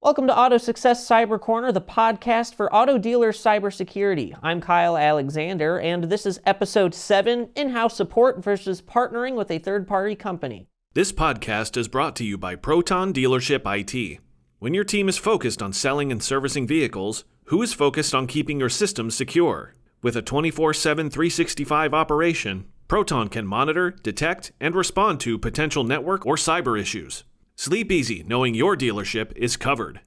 Welcome to AutoSuccess Cyber Corner, the podcast for auto dealer cybersecurity. I'm Kyle Alexander, and this is episode 7, in-house support versus partnering with a third-party company. This podcast is brought to you by Proton Dealership IT. When your team is focused on selling and servicing vehicles, who is focused on keeping your systems secure? With a 24/7 365 operation, Proton can monitor, detect, and respond to potential network or cyber issues. Sleep easy knowing your dealership is covered.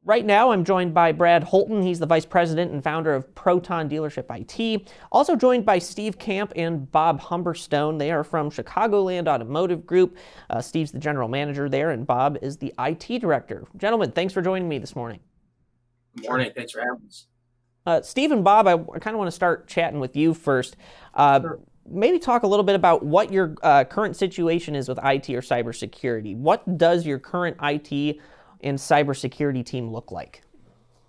Right now, I'm joined by Brad Holton. He's the vice president and founder of Proton Dealership IT. Also joined by Steve Camp and Bob Humberstone. They are from Chicagoland Automotive Group. Steve's the general manager there, and Bob is the IT director. Gentlemen, thanks for joining me this morning. Good morning. Thanks for having us. Steve and Bob, I kind of want to start chatting with you first. Sure. Maybe talk a little bit about what your current situation is with IT or cybersecurity. What does your current IT and cybersecurity team look like?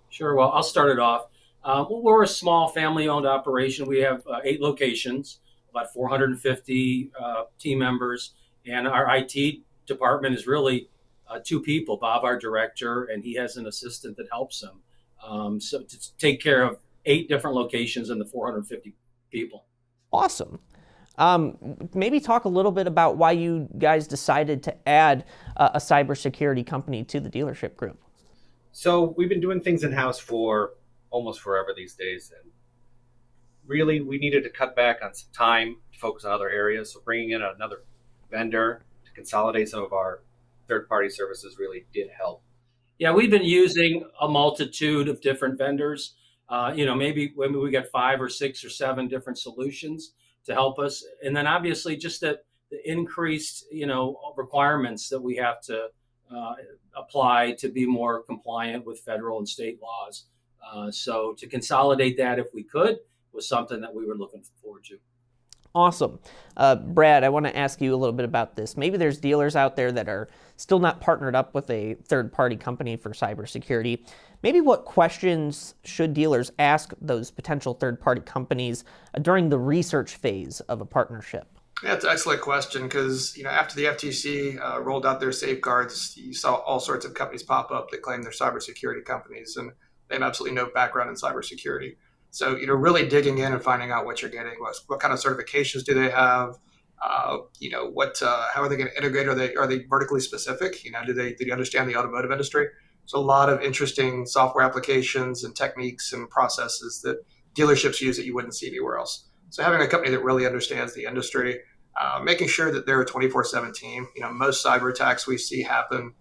Sure. Well, I'll start it off. We're a small family-owned operation. We have 8 locations, about 450 team members, and our IT department is really 2 people. Bob, our director, and he has an assistant that helps him. So to take care of 8 different locations and the 450 people. Awesome. Maybe talk a little bit about why you guys decided to add a cybersecurity company to the dealership group. So we've been doing things in-house for almost forever these days. And really, we needed to cut back on some time to focus on other areas. So bringing in another vendor to consolidate some of our third-party services really did help. Yeah, we've been using a multitude of different vendors. Maybe we got 5 or 6 or 7 different solutions to help us. And then obviously just the increased, requirements that we have to apply to be more compliant with federal and state laws. So to consolidate that, if we could, was something that we were looking forward to. Awesome. Brad, I want to ask you a little bit about this. Maybe there's dealers out there that are still not partnered up with a third-party company for cybersecurity. Maybe what questions should dealers ask those potential third-party companies during the research phase of a partnership? Yeah, it's an excellent question because, after the FTC rolled out their safeguards, you saw all sorts of companies pop up that claim they're cybersecurity companies, and they have absolutely no background in cybersecurity. So, really digging in and finding out what you're getting, what kind of certifications do they have, how are they going to integrate? Are they vertically specific? Do they understand the automotive industry? So a lot of interesting software applications and techniques and processes that dealerships use that you wouldn't see anywhere else. So having a company that really understands the industry, making sure that they're a 24/7 team. Most cyber attacks we see happen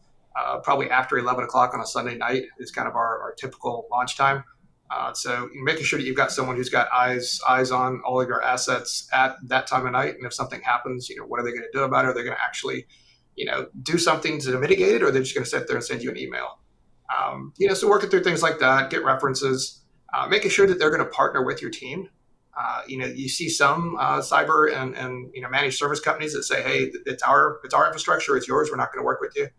probably after 11 o'clock on a Sunday night is kind of our typical launch time. So making sure that you've got someone who's got eyes on all of your assets at that time of night. And if something happens, what are they going to do about it? Are they going to actually, do something to mitigate it, or are they just going to sit there and send you an email? So working through things like that, get references, making sure that they're going to partner with your team. You see some cyber and managed service companies that say, hey, it's our infrastructure, it's yours, we're not going to work with you.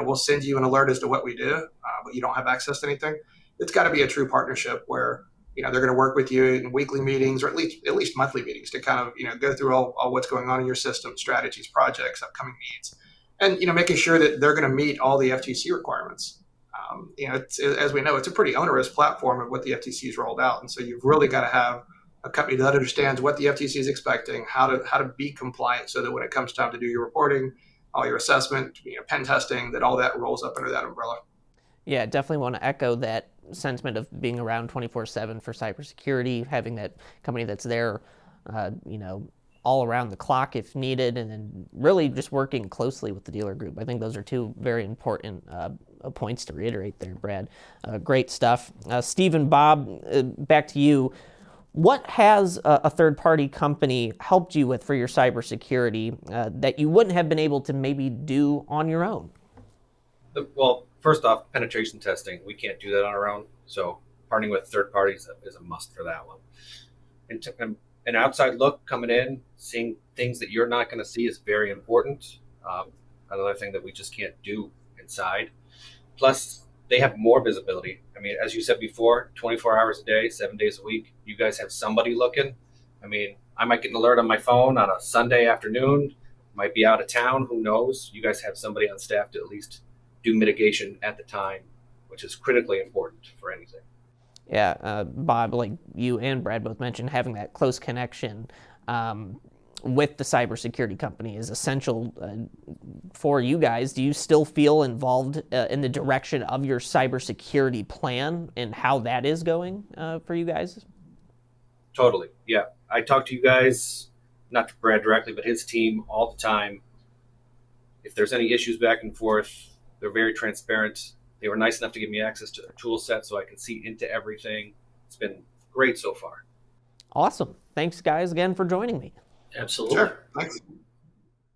We'll send you an alert as to what we do, but you don't have access to anything. It's got to be a true partnership where they're going to work with you in weekly meetings or at least monthly meetings to kind of go through all what's going on in your system, strategies, projects, upcoming needs, and making sure that they're going to meet all the FTC requirements. As we know, it's a pretty onerous platform of what the FTC has rolled out, and so you've really got to have a company that understands what the FTC is expecting, how to be compliant, so that when it comes time to do your reporting, all your assessment, pen testing, that all that rolls up under that umbrella. Yeah, definitely want to echo that sentiment of being around 24/7 for cybersecurity, having that company that's there, all around the clock if needed, and then really just working closely with the dealer group. I think those are 2 very important points to reiterate there, Brad. Great stuff. Steve and Bob, back to you. What has a third-party company helped you with for your cybersecurity that you wouldn't have been able to maybe do on your own? Well, first off, penetration testing. We can't do that on our own. So partnering with third parties is a must for that one. And an outside look coming in, seeing things that you're not going to see is very important. Another thing that we just can't do inside. Plus, they have more visibility. I mean, as you said before, 24 hours a day, 7 days a week, you guys have somebody looking. I mean, I might get an alert on my phone on a Sunday afternoon, might be out of town, who knows? You guys have somebody on staff to at least do mitigation at the time, which is critically important for anything. Yeah, Bob, like you and Brad both mentioned, having that close connection with the cybersecurity company is essential for you guys. Do you still feel involved in the direction of your cybersecurity plan and how that is going for you guys? Totally. Yeah. I talk to you guys, not to Brad directly, but his team all the time. If there's any issues back and forth, they're very transparent. They were nice enough to give me access to their tool set so I can see into everything. It's been great so far. Awesome. Thanks, guys, again for joining me. Absolutely. Sure. Thanks.